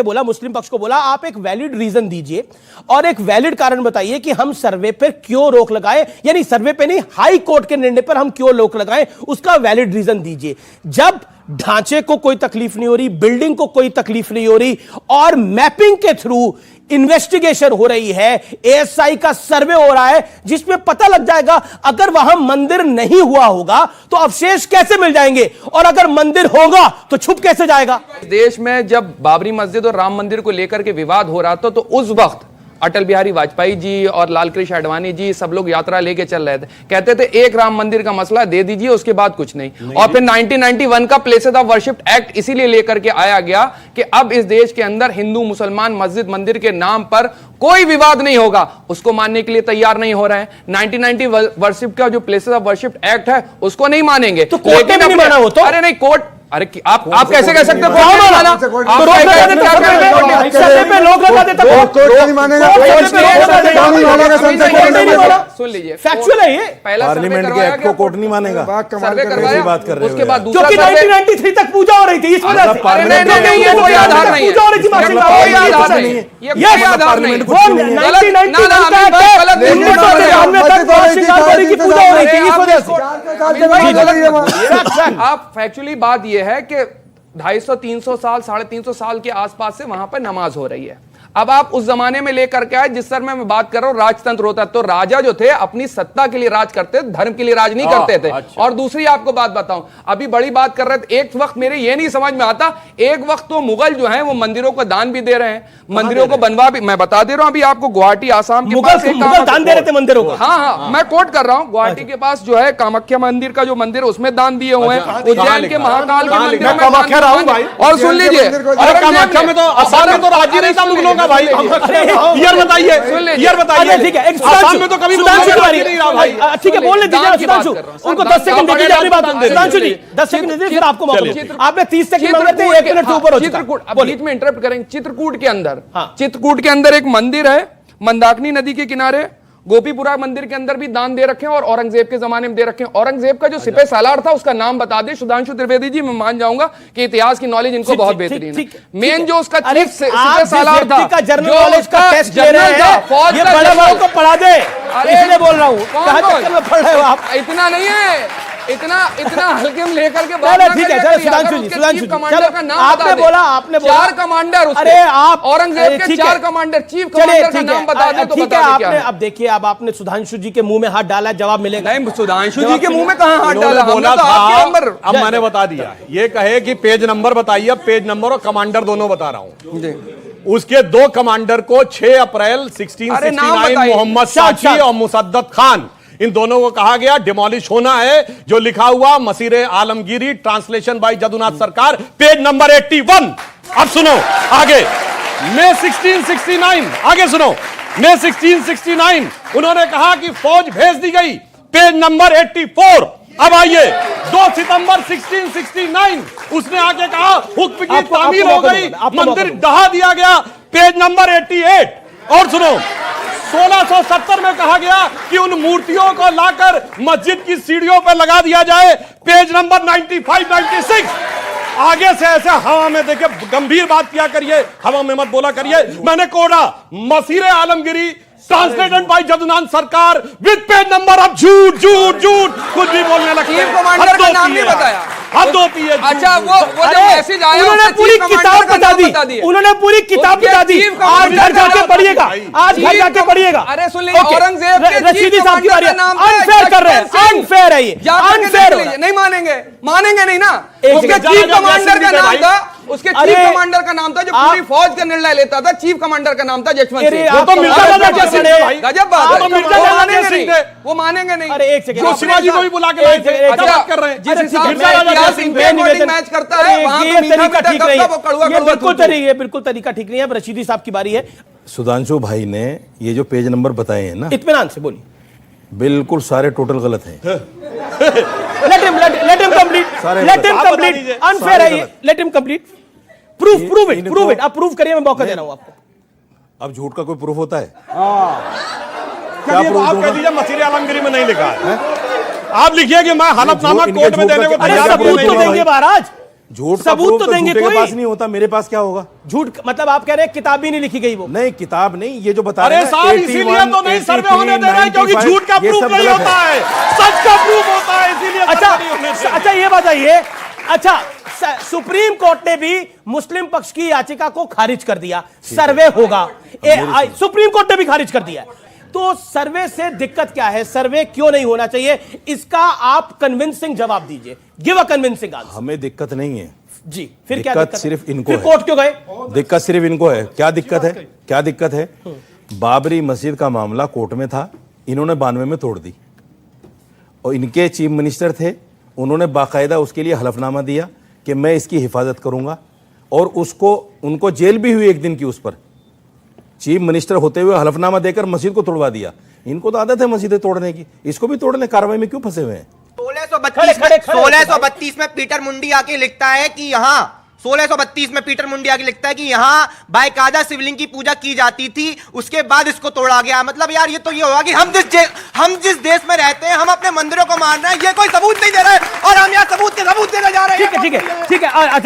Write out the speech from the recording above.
ने बोला, मुस्लिम पक्ष को बोला, आप एक वैलिड रीजन दीजिए और एक वैलिड कारण बताइए कि हम सर्वे पर क्यों रोक लगाए, यानी सर्वे पे नहीं, हाई कोर्ट के निर्णय पर हम क्यों रोक लगाएं, उसका वैलिड रीजन दीजिए। जब ढांचे को कोई तकलीफ नहीं हो रही, बिल्डिंग को कोई तकलीफ नहीं हो रही और मैपिंग के थ्रू इन्वेस्टिगेशन हो रही है, एएसआई का सर्वे हो रहा है जिसमें पता लग जाएगा अगर वहां मंदिर नहीं हुआ होगा तो अवशेष कैसे मिल जाएंगे और अगर मंदिर होगा तो छुप कैसे जाएगा। देश में जब बाबरी मस्जिद और राम मंदिर को लेकर के विवाद हो रहा था तो उस वक्त अटल बिहारी वाजपेयी जी और लाल कृष्ण आडवाणी जी सब लोग यात्रा लेके चल रहे थे, कहते थे एक राम मंदिर का मसला दे दीजिए, उसके बाद कुछ नहीं। और फिर 1991 का प्लेसेस ऑफ वर्शिप एक्ट इसीलिए लेकर के आया गया कि अब इस देश के अंदर हिंदू मुसलमान मस्जिद मंदिर के नाम पर कोई विवाद नहीं होगा, उसको मानने के लिए तैयार नहीं हो रहे हैं। 1990 वर्शिप का जो प्लेसेस ऑफ वर्शिप एक्ट है उसको नहीं मानेंगे, तो कोर्ट ने नहीं माना वो तो। अरे नहीं, कोर्ट, अरे आप कैसे कह सकते हो? सुन लीजिए, फैक्चुअल है ये, पहला पार्लियामेंट के एक्ट को कोर्ट नहीं मानेगा, सर्वे करवाया, बात कर रहे हो, उसके बाद दूसरा क्योंकि 1993 तक पूजा हो रही थी इस वजह से। नहीं, कोई आधार नहीं है, पूजा हो रही थी, कोई आधार नहीं है, ये कोई आधार नहीं है। पूजा हो रही थी इस वजह से। आप फैक्चुअली बात यह है कि 250-300 साल 350 साल के आसपास से वहां पर नमाज हो रही है। अब आप उस जमाने में लेकर के आए जिस सर मैं बात कर रहा हूं, राजतंत्र होता, तो राजा जो थे अपनी सत्ता के लिए राज करते, धर्म के लिए राज नहीं करते थे। अच्छा। और दूसरी आपको बात बताऊं, अभी बड़ी बात कर रहे थे, एक वक्त मेरे ये नहीं समझ में आता, एक वक्त तो मुगल जो है वो मंदिरों को दान भी दे रहे हैं, मंदिरों को बनवा भी, मैं बता दे रहा हूं, अभी आपको गुवाहाटी आसाम के पास मुगल दान दे रहे थे मंदिरों को। हाँ, मैं कोट कर रहा हूं, गुवाहाटी के पास जो है कामाख्या मंदिर का जो मंदिर उसमें दान दिए हुए हैं, उज्जैन के महाकाल के मंदिर में। और सुन लीजिए, कामाख्या में तो आसाम में तो राज्य नहीं था मुगलों का भाई, ईयर बताइए, ईयर बताइए। ठीक है, आसाम में तो कभी सुधांशु नहीं रहा भाई। ठीक है, बोलने दीजिए सुधांशु, उनको 10 सेकंड दीजिए अपनी बात। सुधांशु जी 10 सेकंड दीजिए, फिर आपको मौका दूंगा। आपने 30 सेकंड मांगे थे, 1 मिनट से ऊपर हो चुका। चित्रकूट, बीच में इंटरप्ट करेंगे। चित्रकूट के अंदर एक मंदिर है, मंदाकिनी नदी के किनारे, गोपीपुरा मंदिर के अंदर भी दान दे रखे हैं और औरंगजेब के जमाने में दे रखे हैं। औरंगजेब का जो सिपह सालार था उसका नाम बता दे सुधांशु त्रिवेदी जी, मैं मान जाऊंगा कि इतिहास की नॉलेज इनको बहुत बेहतरीन है। मेन जो उसका चीफ सिपह सालार था, जनरल नॉलेज का टेस्ट ले रहे हैं, ये बड़े भाई को पढ़ा दे, इसलिए बोल रहा हूं। कहां चक्कर में पढ़ रहे हो आप? इतना नहीं है, इतना हल्के में लेकर के बात। ठीक है, सुधांशु जी, कमांडर का नाम आपने बोला 4 कमांडर, अरे आप औरंगजेब के 4 कमांडर, चीफ कमांडर का नाम बता दे तो ठीक है। आपने अब देखिए, अब आपने सुधांशु जी के मुंह में हाथ डाला, जवाब मिलेगा। नहीं, सुधांशु जी के मुंह में कहां हाथ डाला? बोला था, अब मैंने बता दिया। ये कहे कि पेज नंबर बताइए, पेज नंबर और कमांडर दोनों बता रहा हूं। उसके 2 कमांडर को 6 अप्रैल 1669 मोहम्मद साची और मुसद्दत खान, इन दोनों को कहा गया डिमोलिश होना है। जो लिखा हुआ मसीरे आलमगीरी, ट्रांसलेशन बाय जदुनाथ सरकार, पेज नंबर 81। अब सुनो आगे, मई 1669, आगे सुनो, मई 1669 उन्होंने कहा कि फौज भेज दी गई, पेज नंबर 84। अब आइए, 2 सितंबर 1669 उसने आके कहा हुक्म की तामील हो गई, मंदिर ढहा दिया गया, पेज नंबर 88। और सुनो, 1670 में कहा गया कि उन मूर्तियों को लाकर मस्जिद की सीढ़ियों पर लगा दिया जाए, पेज नंबर 95-96। आगे से ऐसे हवा में देखिए, गंभीर बात किया करिए, हवा में मत बोला करिए। मैंने कोड़ा मसीरे आलमगिरी, ट्रांसलेटेड बाय जदुनाथ सरकार, विद पेज नंबर। अब झूठ झूठ झूठ कुछ भी बोलने लगते हैं। कमांडर का नाम नहीं बताया, हद होती है। अच्छा, वो जब मैसेज आया उन्होंने पूरी किताब बता दी, उन्होंने पूरी किताब बता दी। आज घर जाके पढ़िएगा, आज घर जाके पढ़िएगा। अरे सुन लीजिए, औरंगजेब के रशीदी साहब की बारी है। अनफेयर कर रहे हैं, अनफेयर है ये, अनफेयर। नहीं मानेंगे नहीं ना। उसके चीफ कमांडर का नाम था, उसके चीफ कमांडर का नाम था जो पूरी फौज का निर्णय लेता था, चीफ कमांडर का नाम था जशवंत सिंह। गजब बात है, वो मानेंगे नहीं। अरे एक सेकंड, जो शिवाजी को भी बुला के लाए थे, बात कर रहे हैं। जिस हिसाब से इतिहास मैच करता है, वहां तो मीठा मीठा कब वो कड़वा बिल्कुल तरीका ठीक नहीं है। अब रशीदी साहब की बारी है। सुधांशु भाई ने ये जो पेज नंबर बताए हैं ना, इत्मीनान से बोलिए, बिल्कुल सारे टोटल गलत हैं। let him complete, अनफेयर है ये, let him complete, prove it, आप प्रूव करिए, मैं मौका दे रहा हूं आपको। अब झूठ का कोई प्रूफ होता है? क्या प्रूफ? आप कह दीजिए मसीरे आलमगिरी में नहीं लिखा है। आप लिखिए कि मैं हलफनामा कोर्ट में देने को तैयार। सबूत तो देंगे महाराज, झूठ का सबूत proof तो देंगे झूठे के कोई। पास नहीं होता, मेरे पास क्या होगा? झूठ मतलब आप कह रहे हैं किताब भी नहीं लिखी गई वो? नहीं, किताब नहीं, ये जो बता अरे रहे हैं साहब, इसीलिए तो नहीं सर्वे होने दे रहा है, क्योंकि झूठ का प्रूफ नहीं होता है, सच का प्रूफ होता है, इसीलिए अच्छा सर्वे नहीं होने दे रहे। अच्छा ये बताइए, अच्छा सुप्रीम कोर्ट ने भी मुस्लिम पक्ष की याचिका को खारिज कर दिया, सर्वे होगा, सुप्रीम कोर्ट ने भी खारिज कर दिया। तो सर्वे से दिक्कत क्या है, सर्वे क्यों नहीं होना चाहिए, इसका आप कन्विंसिंग जवाब दीजिए, गिव अ कन्विंसिंग आंसर। हमें दिक्कत नहीं है जी, फिर क्या दिक्कत दिक्कत सिर्फ है? इनको फिर है। कोर्ट क्यों गए? दिक्कत सिर्फ इनको है। क्या दिक्कत है? क्या दिक्कत है? बाबरी मस्जिद का मामला कोर्ट में था, इन्होंने 92 में तोड़ दी, और इनके चीफ मिनिस्टर थे, उन्होंने बाकायदा उसके लिए हलफनामा दिया कि मैं इसकी हिफाजत करूंगा, और उसको उनको जेल भी हुई एक दिन की उस पर, चीफ मिनिस्टर होते हुए हलफनामा देकर मस्जिद को तोड़वा दिया। इनको तो आदत है मस्जिदें तोड़ने की, इसको भी तोड़ने कार्रवाई में क्यों फंसे हुए हैं? 1632 में पीटर मुंडी आके लिखता है कि यहाँ 1632 में पीटर मुंडी आके लिखता है कि यहाँ बाकायदा शिवलिंग की पूजा की जाती थी, उसके बाद इसको तोड़ा गया। मतलब यार ये तो ये होगा कि हम जिस देश में रहते हैं, हम अपने मंदिरों को मान रहे हैं, ये कोई सबूत नहीं दे रहे, और हम यहाँ सबूत के सबूत देने जा रहे हैं। ठीक है, ठीक है, ठीक है। अच्छा